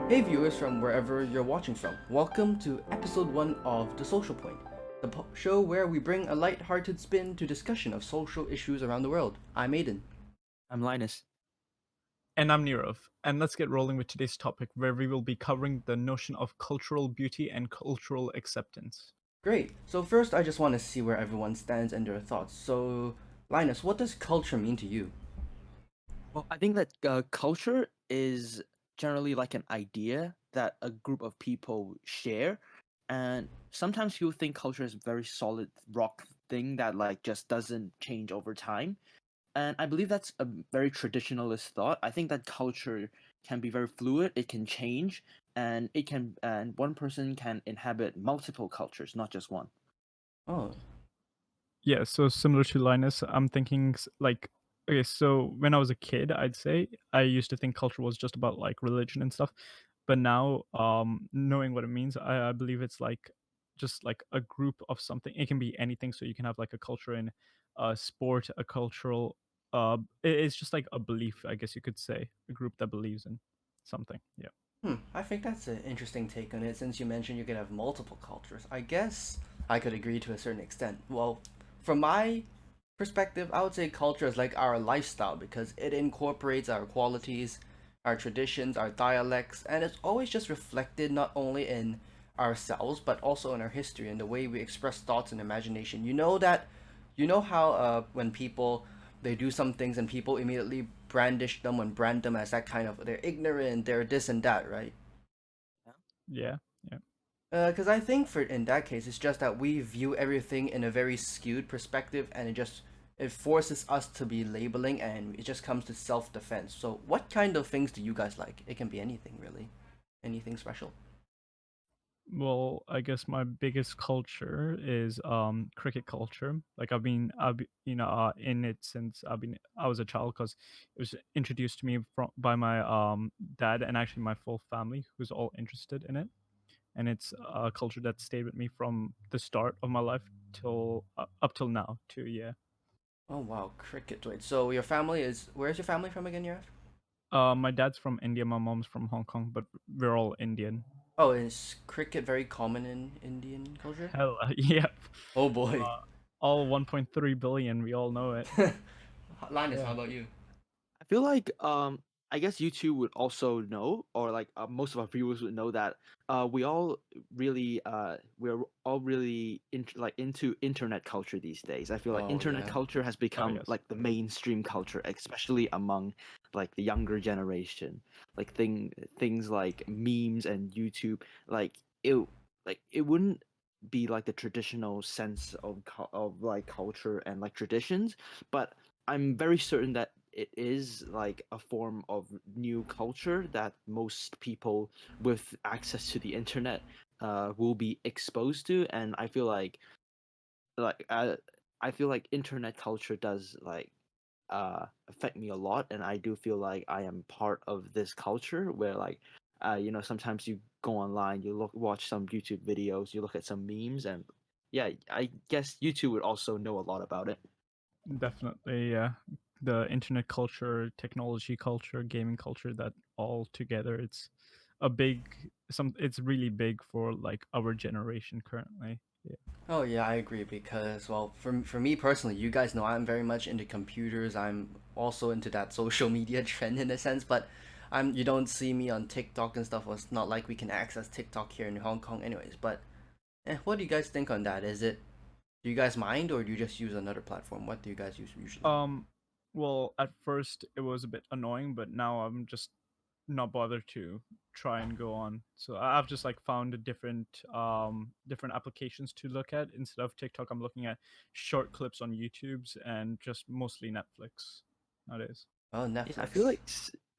Hey viewers from wherever you're watching from, welcome to episode 1 of The Social Point, the show where we bring a light-hearted spin to discussion of social issues around the world. I'm Aden. I'm Linus. And I'm Neerav, and let's get rolling with today's topic, where we will be covering the notion of cultural beauty and cultural acceptance. Great, so first I just want to see where everyone stands and their thoughts. So, Linus, what does culture mean to you? Well, I think that culture is generally like an idea that a group of people share, and sometimes people think culture is a very solid rock thing that like just doesn't change over time. And I believe that's a very traditionalist thought. I think that culture can be very fluid, it can change, and one person can inhabit multiple cultures, not just one. Oh, Yeah, so similar to Linus, I'm thinking okay, so when I was a kid, I'd say I used to think culture was just about like religion and stuff, but now, knowing what it means, I believe it's like just like a group of something. It can be anything, so you can have like a culture in sport, a cultural. It's just like a belief, I guess you could say, a group that believes in something. Yeah. I think that's an interesting take on it since you mentioned you could have multiple cultures. I guess I could agree to a certain extent. Well, from my perspective, I would say culture is like our lifestyle because it incorporates our qualities, our traditions, our dialects, and it's always just reflected not only in ourselves but also in our history and the way we express thoughts and imagination. You know how when people they do some things and people immediately brandish them and brand them as that kind of they're ignorant, they're this and that, right? Yeah. Yeah. Because I think for in that case, it's just that we view everything in a very skewed perspective, and it forces us to be labeling, and it just comes to self defense. So, what kind of things do you guys like? It can be anything really, anything special. Well, I guess my biggest culture is cricket culture. Like in it since I was a child because it was introduced to me by my dad and actually my full family who's all interested in it. And it's a culture that stayed with me from the start of my life till up till now too. Yeah. Oh wow, cricket. Wait, so your family is where's your family from again, Yarav? My dad's from India, my mom's from Hong Kong, but we're all Indian. Oh, is cricket very common in Indian culture? Hell, yeah. Oh boy. All 1.3 billion, we all know it. Linus, how Yeah. about you? I feel like I guess you two would also know, or like most of our viewers would know that we're all really into internet culture these days. I feel like Oh internet yeah. culture has Oh become yes. like the mainstream culture, especially among like the younger generation. Like things like memes and YouTube, it wouldn't be like the traditional sense of like culture and like traditions, but I'm very certain that it is like a form of new culture that most people with access to the internet will be exposed to, and like uh, I feel like internet culture does like affect me a lot, and I do feel like I am part of this culture where like sometimes you go online, you watch some YouTube videos, you look at some memes, and yeah, I guess you two would also know a lot about it. Definitely, yeah. The internet culture, technology culture, gaming culture, that all together, a big it's really big for like our generation currently. Yeah. Oh yeah, I agree because well, for me personally, you guys know I'm very much into computers. I'm also into that social media trend in a sense, but you don't see me on TikTok and stuff. Well, it's not like we can access TikTok here in Hong Kong, anyways. But what do you guys think on that? Do you guys mind or do you just use another platform? What do you guys use usually? Um well, at first it was a bit annoying, but now I'm just not bothered to try and go on. So I've just like found a different applications to look at. Instead of TikTok, I'm looking at short clips on YouTube's and just mostly Netflix nowadays. Oh, Yeah, I feel Netflix. like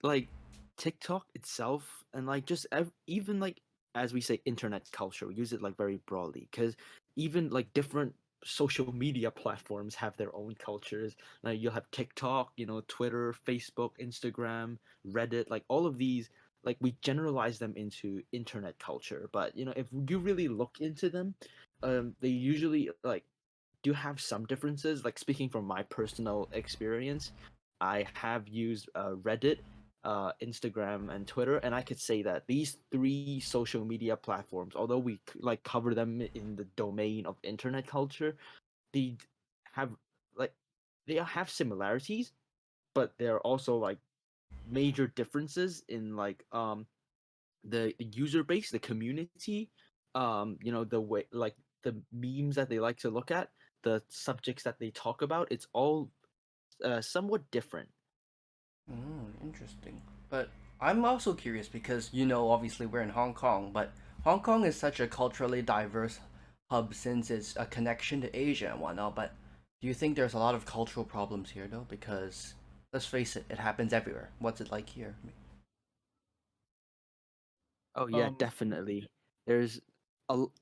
like TikTok itself and like just even like as we say internet culture, we use it like very broadly because even like different social media platforms have their own cultures. Like you'll have TikTok, Twitter, Facebook, Instagram, Reddit, like all of these. Like we generalize them into internet culture, but if you really look into them, they usually like do have some differences. Like speaking from my personal experience, I have used Reddit Instagram, and Twitter, and I could say that these three social media platforms, although we like cover them in the domain of internet culture, they have like they have similarities, but there are also like major differences in like the user base, the community, the way like the memes that they like to look at, the subjects that they talk about. It's all somewhat different. Interesting. But I'm also curious because obviously we're in Hong Kong, but Hong Kong is such a culturally diverse hub since it's a connection to Asia and whatnot. But do you think there's a lot of cultural problems here though? Because let's face it, it happens everywhere. What's it like here? Oh yeah, Um, definitely. There's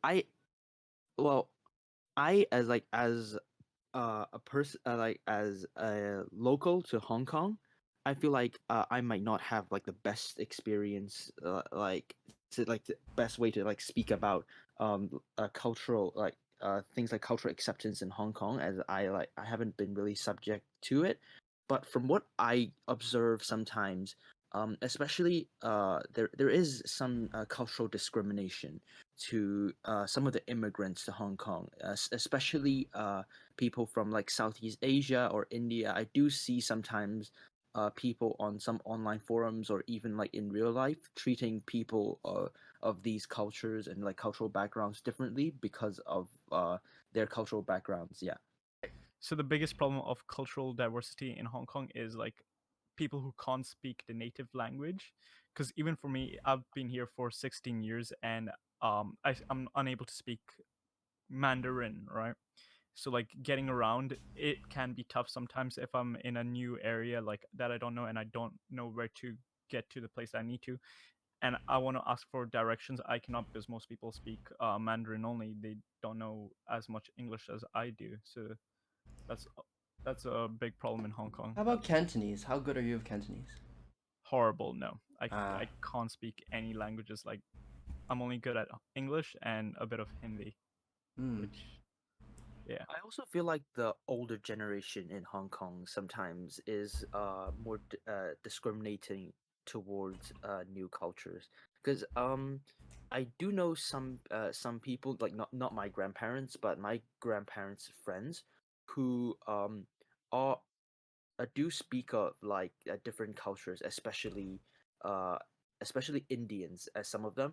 I well, I as a person like as a local to Hong Kong, I feel like I might not have like the best experience, the best way to like speak about cultural things like cultural acceptance in Hong Kong, as I haven't been really subject to it. But from what I observe sometimes, especially there is some cultural discrimination to some of the immigrants to Hong Kong, especially people from like Southeast Asia or India. I do see sometimes people on some online forums or even like in real life treating people of these cultures and like cultural backgrounds differently because of their cultural backgrounds. Yeah. so the biggest problem of cultural diversity in Hong Kong is like people who can't speak the native language. Because even for me, I've been here for 16 years and I'm unable to speak Mandarin, right? So like getting around it can be tough sometimes if I'm in a new area like that I don't know and I don't know where to get to the place I need to, and I want to ask for directions. I cannot because most people speak Mandarin only. They don't know as much English as I do. So that's that's a big problem in Hong Kong. How about Cantonese? How good are you with Cantonese? Horrible. No, Ah, I can't speak any languages. Like I'm only good at English and a bit of Hindi, hmm. which yeah. I also feel like the older generation in Hong Kong sometimes is more discriminating towards new cultures, because I do know some people, like not my grandparents but my grandparents' friends, who are do speak of like different cultures, uh especially Indians, as some of them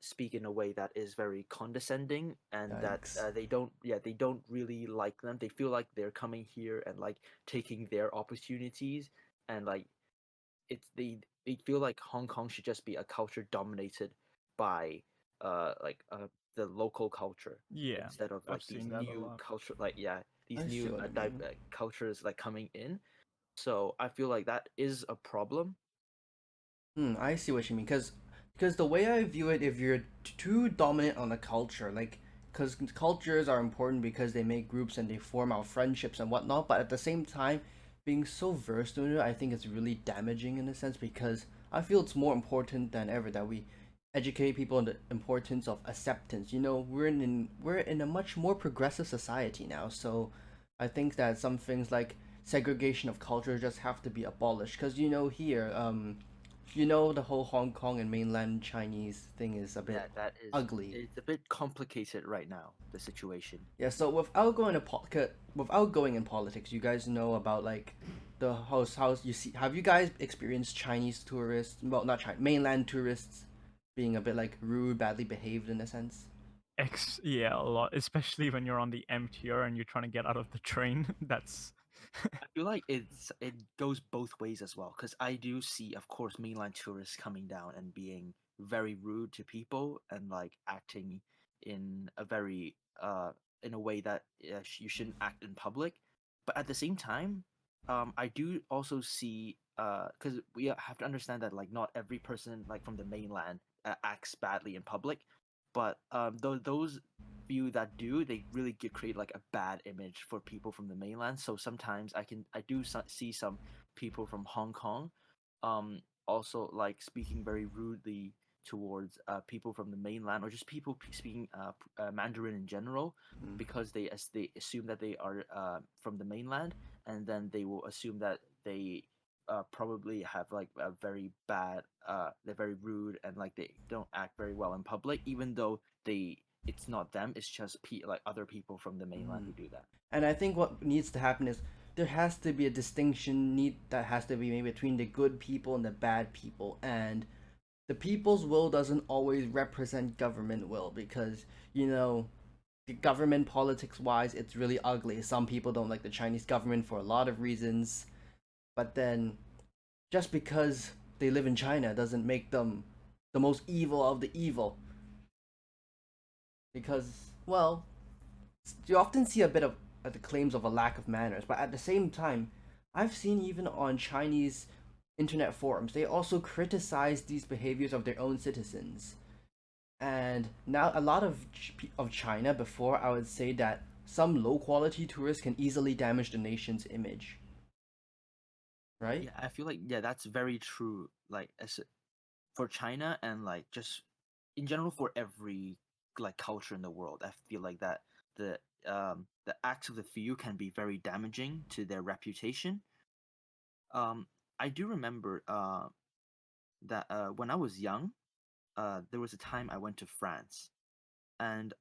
speak in a way that is very condescending, and that Yikes. they don't really like them. They feel like they're coming here and like taking their opportunities, and like they feel like Hong Kong should just be a culture dominated by the local culture, Yeah, instead of I've like these seen that a new lot. culture, like yeah, these I see new what I mean. cultures like coming in. So I feel like that is a problem. I see what you mean. Because the way I view it, if you're too dominant on a culture, like, because cultures are important because they make groups and they form our friendships and whatnot. But at the same time, being so versed in it, I think it's really damaging in a sense because I feel it's more important than ever that we educate people on the importance of acceptance. We're in a much more progressive society now, so I think that some things like segregation of culture just have to be abolished. Because here, the whole Hong Kong and mainland Chinese thing is a bit Yeah, that is, ugly. it's a bit complicated right now, the situation. Yeah, so without going in politics, you guys know about like the house you see. Have you guys experienced Chinese tourists? Well, not China, mainland tourists being a bit like rude, badly behaved in a sense. Yeah, a lot, especially when you're on the MTR and you're trying to get out of the train. That's I feel like it goes both ways as well, because I do see, of course, mainland tourists coming down and being very rude to people and like acting in a very in a way that you shouldn't act in public. But at the same time, I do also see, because we have to understand that like not every person like from the mainland acts badly in public, but those few that do, they really create like a bad image for people from the mainland. So sometimes I do see some people from Hong Kong also like speaking very rudely towards people from the mainland, or just people speaking Mandarin in general, Mm. because they assume that they are from the mainland, and then they will assume that probably have like a very bad they're very rude and like they don't act very well in public, even though it's not them, it's just like other people from the mainland who do that. And I think what needs to happen is there has to be a distinction need that has to be made between the good people and the bad people, and the people's will doesn't always represent government will, because government politics wise it's really ugly. Some people don't like the Chinese government for a lot of reasons, but then just because they live in China doesn't make them the most evil of the evil, because well, you often see a bit of the claims of a lack of manners, but at the same time, I've seen even on Chinese internet forums, they also criticize these behaviors of their own citizens. And now a lot of China before, I would say that some low quality tourists can easily damage the nation's image, right? Yeah, I feel like yeah, that's very true. Like for China and like just in general for every like culture in the world, I feel like that the acts of the few can be very damaging to their reputation. Um, I do remember that when I was young, there was a time I went to France, and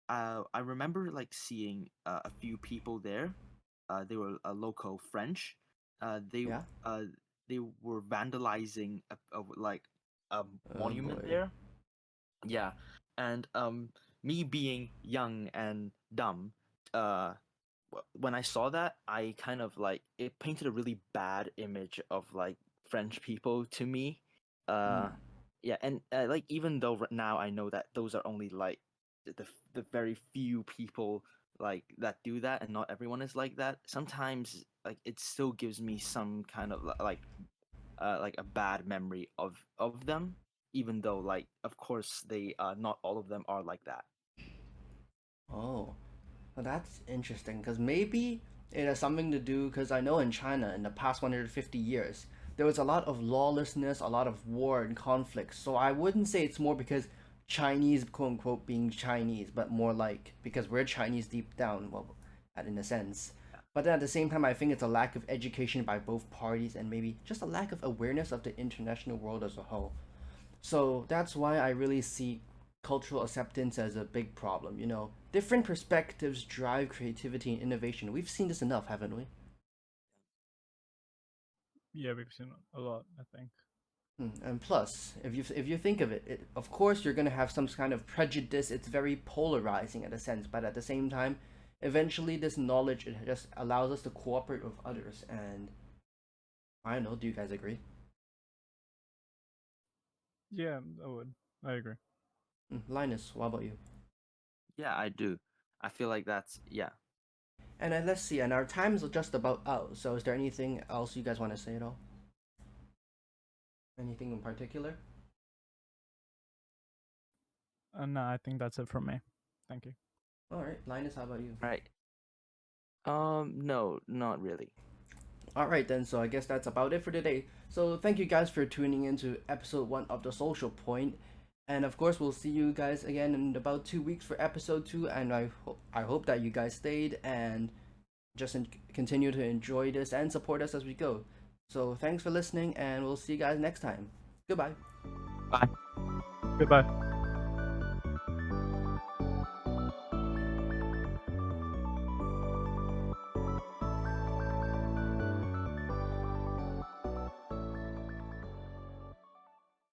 I remember like seeing a few people there. They were local French. They Yeah. uh, they were vandalizing like a Oh monument boy. there. Yeah, and me being young and dumb, uh, when I saw that, I kind of like it painted a really bad image of like French people to me. Uh, Mm. yeah, and like even though now I know that those are only like the very few people like that do that, and not everyone is like that. Sometimes like it still gives me some kind of like a bad memory of them, even though like of course they not all of them are like that. Oh, well, that's interesting because maybe it has something to do, because I know in China in the past 150 years there was a lot of lawlessness, a lot of war and conflict. So I wouldn't say it's more because Chinese, quote unquote, being Chinese, but more like because we're Chinese deep down, well, in a sense. But then at the same time, I think it's a lack of education by both parties and maybe just a lack of awareness of the international world as a whole. So that's why I really see cultural acceptance as a big problem. Different perspectives drive creativity and innovation. We've seen this enough, haven't we? Yeah, we've seen a lot, I think. And plus, if you think of it, of course you're gonna have some kind of prejudice. It's very polarizing in a sense, but at the same time, eventually this knowledge it just allows us to cooperate with others. And I don't know. Do you guys agree? Yeah, I would. I agree. Linus, what about you? Yeah, I do. I feel like that's yeah. And let's see. And our time is just about out. So is there anything else you guys want to say at all? Anything in particular? No, I think that's it from me. Thank you. All right, Linus, how about you? Right. No, not really. All right, then. So I guess that's about it for today. So thank you guys for tuning into episode 1 of The Social Point. And of course, we'll see you guys again in about 2 weeks for episode 2. And I hope that you guys stayed and just continue to enjoy this and support us as we go. So thanks for listening, and we'll see you guys next time. Goodbye. Bye. Goodbye.